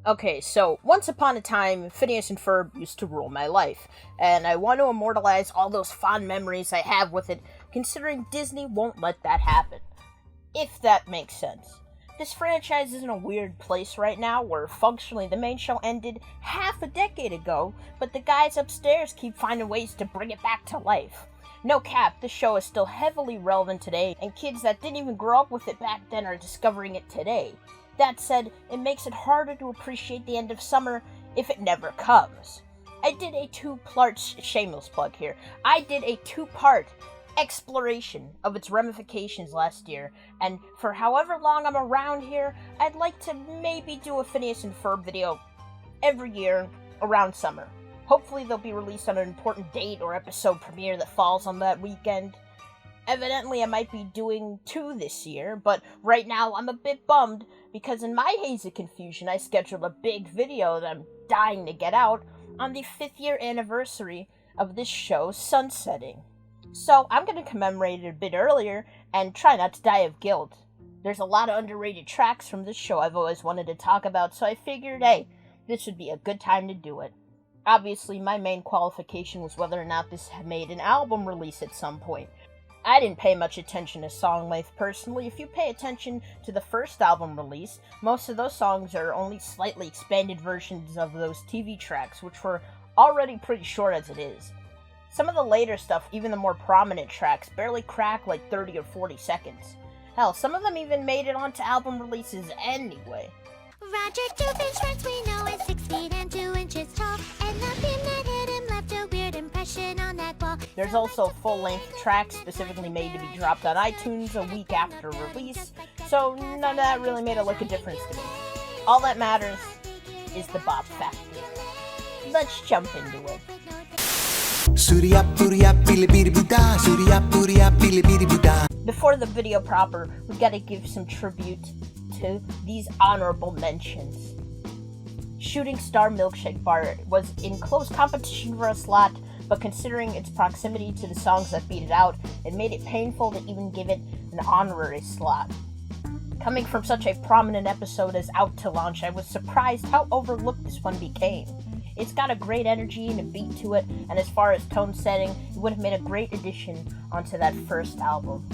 Okay, so once upon a time, Phineas and Ferb used to rule my life, and I want to immortalize all those fond memories I have with it, considering Disney won't let that happen. If that makes sense. This franchise is in a weird place right now where functionally the main show ended half a decade ago, but the guys upstairs keep finding ways to bring it back to life. No cap, this show is still heavily relevant today, and kids that didn't even grow up with it back then are discovering it today. That said, it makes it harder to appreciate the end of summer if it never comes. I did a two-part, shameless plug here, I did a two-part exploration of its ramifications last year, and for however long I'm around here, I'd like to maybe do a Phineas and Ferb video every year around summer. Hopefully they'll be released on an important date or episode premiere that falls on that weekend. Evidently I might be doing 2 this year, but right now I'm a bit bummed because in my haze of confusion I scheduled a big video that I'm dying to get out on the 5th year anniversary of this show sunsetting. So I'm going to commemorate it a bit earlier and try not to die of guilt. There's a lot of underrated tracks from this show I've always wanted to talk about, so I figured, hey, this would be a good time to do it. Obviously, my main qualification was whether or not this had made an album release at some point. I didn't pay much attention to song length personally. If you pay attention to the first album release, most of those songs are only slightly expanded versions of those TV tracks, which were already pretty short as it is. Some of the later stuff, even the more prominent tracks, barely crack like 30 or 40 seconds. Hell, some of them even made it onto album releases anyway. Roger Doofenshmirtz, we know, is 6 feet and 2 inches tall, and the beam that hit him left a weird impression on that wall. There's also full-length tracks specifically made to be dropped on iTunes a week after release, so none of that really made a lick of difference to me. All that matters is the bop factor. Let's jump into it. Before the video proper, we gotta give some tribute to these honorable mentions. Shooting Star Milkshake Bar was in close competition for a slot, but considering its proximity to the songs that beat it out, it made it painful to even give it an honorary slot. Coming from such a prominent episode as Out to Launch, I was surprised how overlooked this one became. It's got a great energy and a beat to it, and as far as tone setting, it would have made a great addition onto that first album.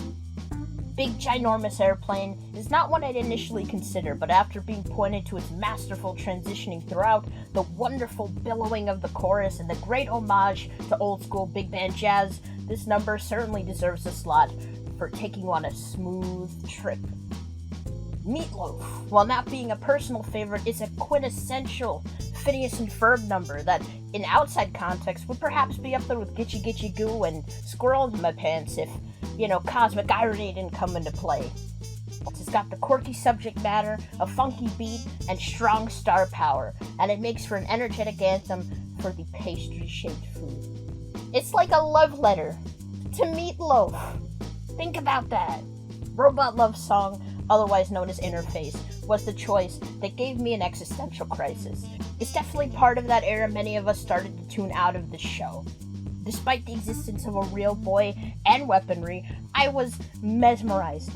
Big Ginormous Airplane is not one I'd initially consider, but after being pointed to its masterful transitioning throughout, the wonderful billowing of the chorus, and the great homage to old school big band jazz, this number certainly deserves a slot for taking on a smooth trip. Meatloaf, while not being a personal favorite, is a quintessential Phineas and Ferb number that, in outside context, would perhaps be up there with Gitchy Gitchy Goo and Squirrels in My Pants if, cosmic irony didn't come into play. It's got the quirky subject matter, a funky beat, and strong star power, and it makes for an energetic anthem for the pastry-shaped food. It's like a love letter to Meatloaf. Think about that. Robot Love Song, otherwise known as Interface, was the choice that gave me an existential crisis. It's definitely part of that era many of us started to tune out of the show. Despite the existence of a real boy and weaponry, I was mesmerized.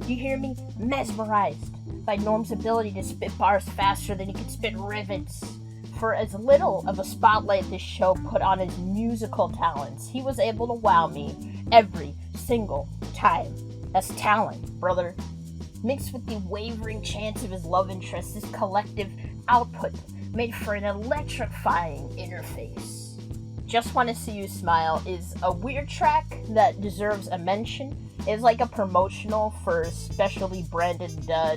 You hear me? Mesmerized by Norm's ability to spit bars faster than he could spit rivets. For as little of a spotlight this show put on his musical talents, he was able to wow me every single time. That's talent, brother. Mixed with the wavering chants of his love interest, this collective output made for an electrifying interface. Just Wanna See You Smile is a weird track that deserves a mention. It's like a promotional for specially branded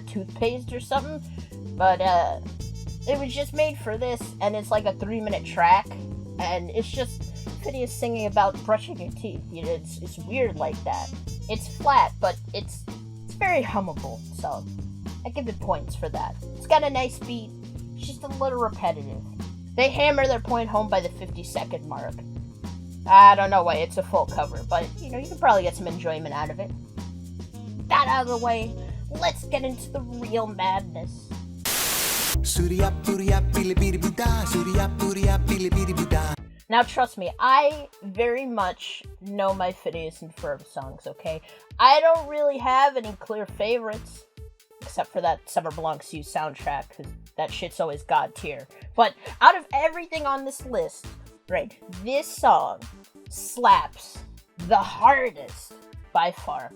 toothpaste or something, but it was just made for this, and it's like a 3-minute track, and it's just Phineas singing about brushing your teeth. It's weird like that. It's flat, but it's very hummable, so I give it points for that. It's got a nice beat, it's just a little repetitive. They hammer their point home by the 50-second mark. I don't know why it's a full cover, but you can probably get some enjoyment out of it. That out of the way, let's get into the real madness. Now trust me, I very much know my Phineas and Ferb songs, okay? I don't really have any clear favorites. except for that Summer Belongs to You soundtrack, because that shit's always god tier. But out of everything on this list, right, this song slaps the hardest by far.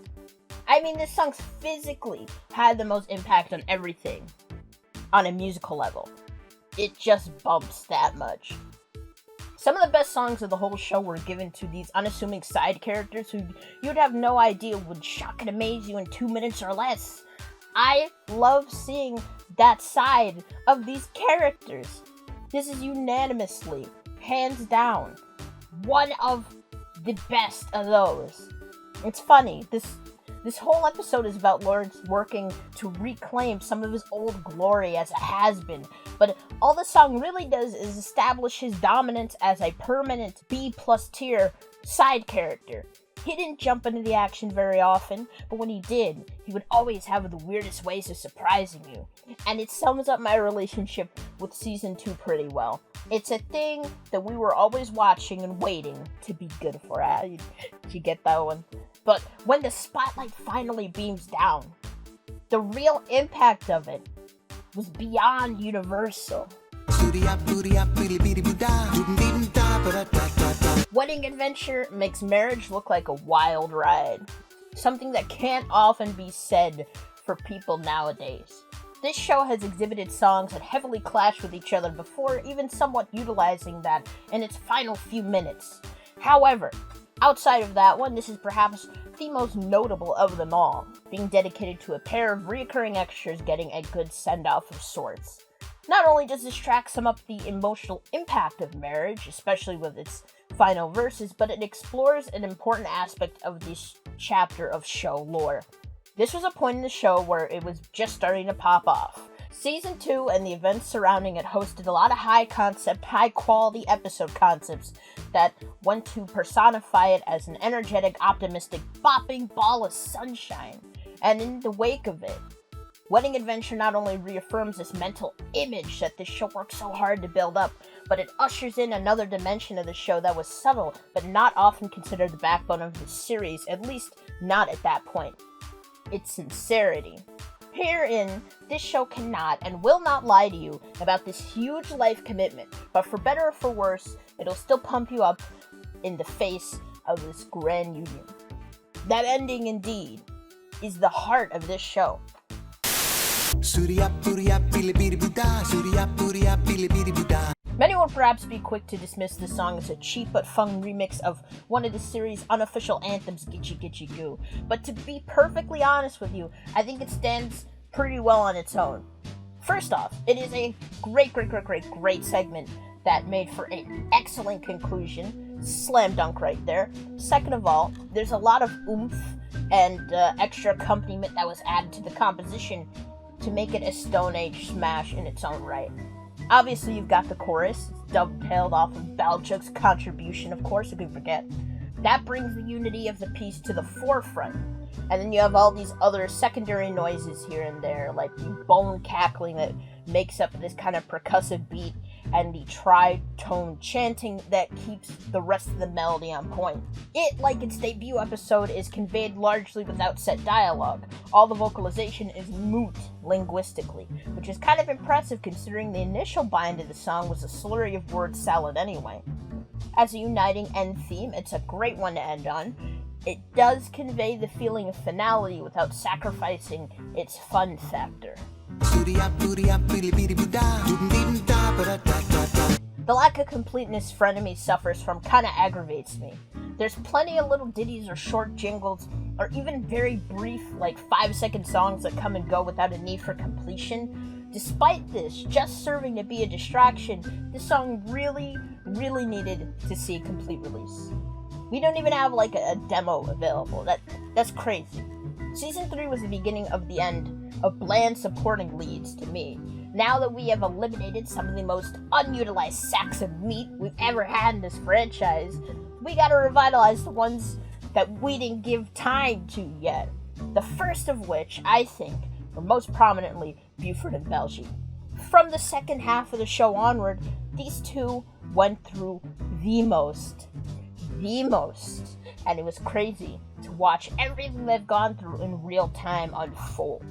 I mean, this song physically had the most impact on everything on a musical level. It just bumps that much. Some of the best songs of the whole show were given to these unassuming side characters who you'd have no idea would shock and amaze you in 2 minutes or less. I love seeing that side of these characters. This is unanimously, hands down, one of the best of those. It's funny, this whole episode is about Lawrence working to reclaim some of his old glory as a has-been, but all the song really does is establish his dominance as a permanent B-plus tier side character. He didn't jump into the action very often, but when he did, he would always have the weirdest ways of surprising you. And it sums up my relationship with Season 2 pretty well. It's a thing that we were always watching and waiting to be good for. Did you get that one? But when the spotlight finally beams down, the real impact of it was beyond universal. Wedding Adventure makes marriage look like a wild ride. Something that can't often be said for people nowadays. This show has exhibited songs that heavily clash with each other before even somewhat utilizing that in its final few minutes. However, outside of that one, this is perhaps the most notable of them all, being dedicated to a pair of recurring extras getting a good send-off of sorts. Not only does this track sum up the emotional impact of marriage, especially with its final verses, but it explores an important aspect of this chapter of show lore. This was a point in the show where it was just starting to pop off. Season 2 and the events surrounding it hosted a lot of high-concept, high-quality episode concepts that went to personify it as an energetic, optimistic, bopping ball of sunshine. And in the wake of it, Wedding Adventure not only reaffirms this mental image that this show worked so hard to build up, but it ushers in another dimension of the show that was subtle, but not often considered the backbone of the series, at least not at that point. Its sincerity. Herein, this show cannot and will not lie to you about this huge life commitment, but for better or for worse, it'll still pump you up in the face of this grand union. That ending, indeed, is the heart of this show. Many will perhaps be quick to dismiss this song as a cheap but fun remix of one of the series' unofficial anthems, Gitchy Gitchy Goo. But to be perfectly honest with you, I think it stands pretty well on its own. First off, it is a great segment that made for an excellent conclusion. Slam dunk right there. Second of all, there's a lot of oomph and extra accompaniment that was added to the composition to make it a Stone Age smash in its own right. Obviously, you've got the chorus. It's dovetailed off of Balchuk's contribution, of course, if you forget. That brings the unity of the piece to the forefront. And then you have all these other secondary noises here and there, like the bone cackling that makes up this kind of percussive beat, and the tritone chanting that keeps the rest of the melody on point. It, like its debut episode, is conveyed largely without set dialogue. All the vocalization is moot linguistically, which is kind of impressive considering the initial bind of the song was a slurry of word salad anyway. As a uniting end theme, it's a great one to end on. It does convey the feeling of finality without sacrificing its fun factor. The lack of completeness Frenemy suffers from kinda aggravates me. There's plenty of little ditties or short jingles, or even very brief, like 5-second songs that come and go without a need for completion. Despite this just serving to be a distraction, this song really needed to see a complete release. We don't even have like a demo available. That's crazy. Season 3 was the beginning of the end of bland supporting leads to me. Now that we have eliminated some of the most unutilized sacks of meat we've ever had in this franchise, we gotta revitalize the ones that we didn't give time to yet. The first of which, I think, were most prominently Buford and Belgique. From the second half of the show onward, these two went through the most, and it was crazy to watch everything they've gone through in real time unfold.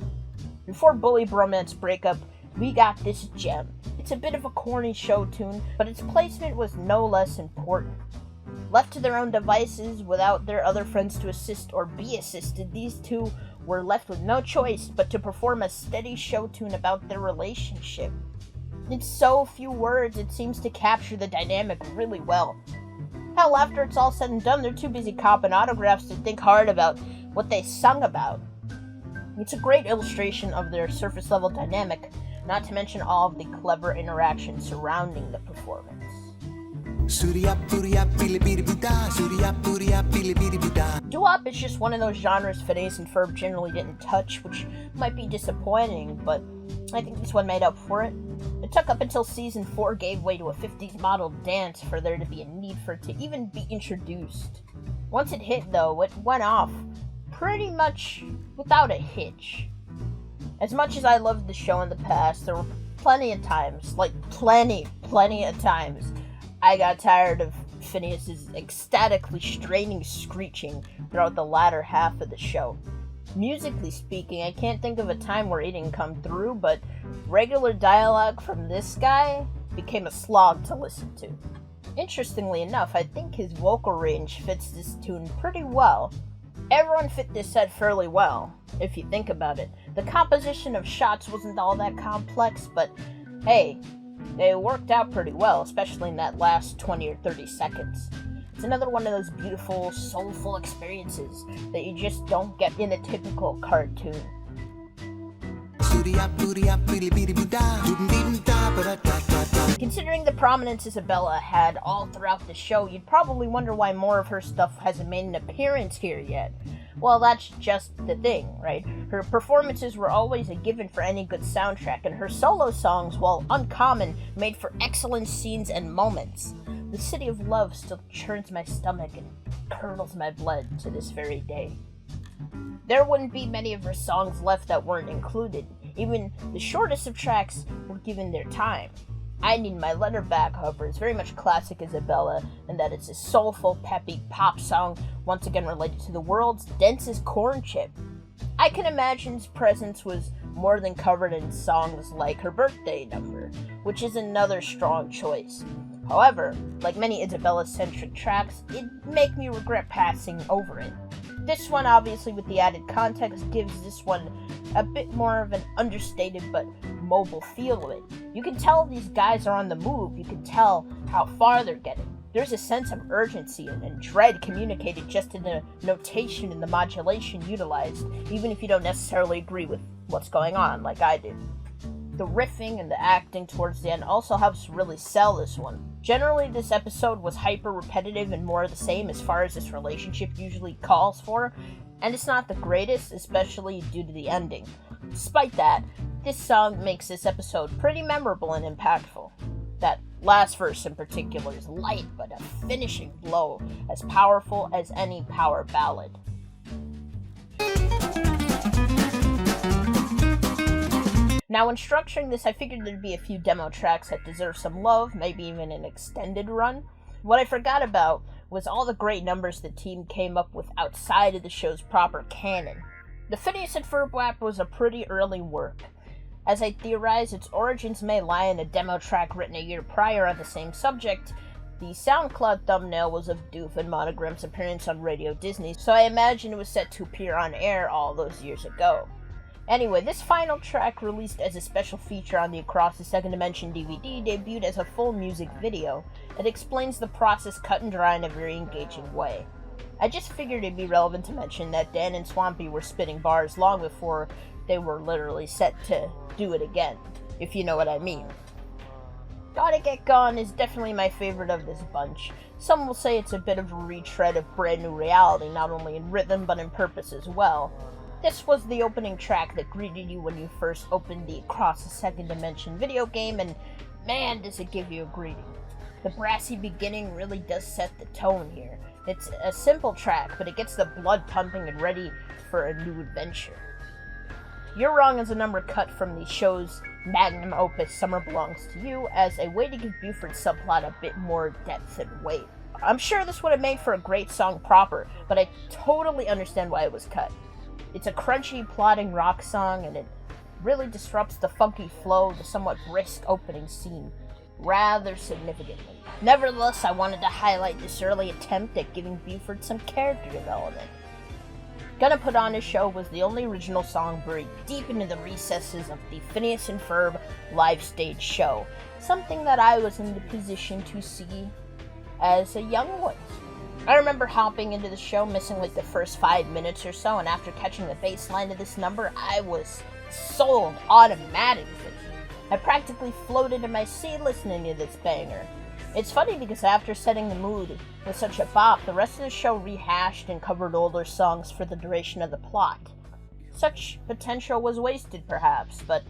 Before Bully Bromance breakup, we got this gem. It's a bit of a corny show tune, but its placement was no less important. Left to their own devices, without their other friends to assist or be assisted, these two were left with no choice but to perform a steady show tune about their relationship. In so few words, it seems to capture the dynamic really well. Hell, after it's all said and done, they're too busy copping autographs to think hard about what they sung about. It's a great illustration of their surface-level dynamic, not to mention all of the clever interactions surrounding the performance. Doo-wop is just one of those genres Phineas and Ferb generally didn't touch, which might be disappointing, but I think this one made up for it. It took up until season 4 gave way to a 50s model dance for there to be a need for it to even be introduced. Once it hit, though, it went off pretty much without a hitch. As much as I loved the show in the past, there were plenty of times, plenty of times, I got tired of Phineas's ecstatically straining screeching throughout the latter half of the show. Musically speaking, I can't think of a time where it didn't come through, but regular dialogue from this guy became a slog to listen to. Interestingly enough, I think his vocal range fits this tune pretty well. Everyone fit this set fairly well, if you think about it. The composition of shots wasn't all that complex, but hey, they worked out pretty well, especially in that last 20 or 30 seconds. It's another one of those beautiful, soulful experiences that you just don't get in a typical cartoon. Considering the prominence Isabella had all throughout the show, you'd probably wonder why more of her stuff hasn't made an appearance here yet. Well, that's just the thing, right? Her performances were always a given for any good soundtrack, and her solo songs, while uncommon, made for excellent scenes and moments. The City of Love still churns my stomach and curdles my blood to this very day. There wouldn't be many of her songs left that weren't included. Even the shortest of tracks were given their time. I Need My Letter Back, however, is very much classic Isabella, in that it's a soulful, peppy pop song, once again related to the world's densest corn chip. I can imagine his presence was more than covered in songs like her birthday number, which is another strong choice. However, like many Isabella-centric tracks, it'd make me regret passing over it. This one, obviously, with the added context, gives this one a bit more of an understated but mobile feel to it. You can tell these guys are on the move, you can tell how far they're getting. There's a sense of urgency and dread communicated just in the notation and the modulation utilized, even if you don't necessarily agree with what's going on, like I do. The riffing and the acting towards the end also helps really sell this one. Generally, this episode was hyper repetitive and more of the same as far as this relationship usually calls for, and it's not the greatest, especially due to the ending. Despite that, this song makes this episode pretty memorable and impactful. That last verse in particular is light, but a finishing blow, as powerful as any power ballad. Now, when structuring this, I figured there'd be a few demo tracks that deserve some love, maybe even an extended run. What I forgot about was all the great numbers the team came up with outside of the show's proper canon. The Phineas and Ferb WAP was a pretty early work. As I theorize, its origins may lie in a demo track written a year prior on the same subject. The SoundCloud thumbnail was of Doof and Monogram's appearance on Radio Disney, so I imagine it was set to appear on air all those years ago. Anyway, this final track, released as a special feature on the Across the Second Dimension DVD, debuted as a full music video. It explains the process cut and dry in a very engaging way. I just figured it'd be relevant to mention that Dan and Swampy were spitting bars long before they were literally set to do it again, if you know what I mean. Gotta Get Gone is definitely my favorite of this bunch. Some will say it's a bit of a retread of Brand New Reality, not only in rhythm but in purpose as well. This was the opening track that greeted you when you first opened the Across the Second Dimension video game, and man, does it give you a greeting. The brassy beginning really does set the tone here. It's a simple track, but it gets the blood pumping and ready for a new adventure. You're Wrong is a number cut from the show's magnum opus Summer Belongs to You as a way to give Buford's subplot a bit more depth and weight. I'm sure this would have made for a great song proper, but I totally understand why it was cut. It's a crunchy, plodding rock song, and it really disrupts the funky flow of the somewhat brisk opening scene rather significantly. Nevertheless, I wanted to highlight this early attempt at giving Buford some character development. Gonna Put On a Show was the only original song buried deep into the recesses of the Phineas and Ferb live stage show, something that I was in the position to see as a young one. I remember hopping into the show, missing like the first 5 minutes or so, and after catching the bass line of this number, I was sold automatically. I practically floated in my seat listening to this banger. It's funny because after setting the mood with such a bop, the rest of the show rehashed and covered older songs for the duration of the plot. Such potential was wasted perhaps, but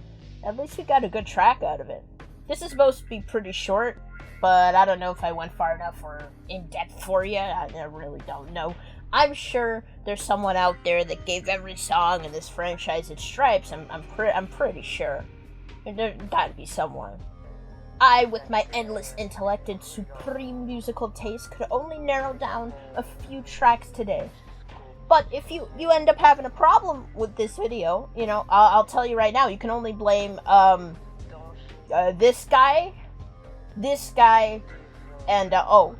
at least we got a good track out of it. This is supposed to be pretty short, but I don't know if I went far enough or in depth for you. I really don't know. I'm sure there's someone out there that gave every song in this franchise its stripes. I'm pretty sure. There's gotta be someone. I, with my endless intellect and supreme musical taste, could only narrow down a few tracks today. But if you end up having a problem with this video, you know, I'll tell you right now, you can only blame this guy, and no,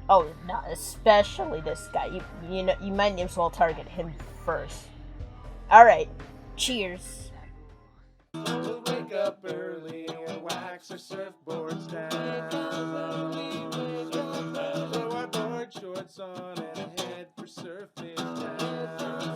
especially this guy. You know, you might as well target him first. All right, cheers. We'll wake up early and wax our surfboards down. Throw our board shorts on and head for surfing town.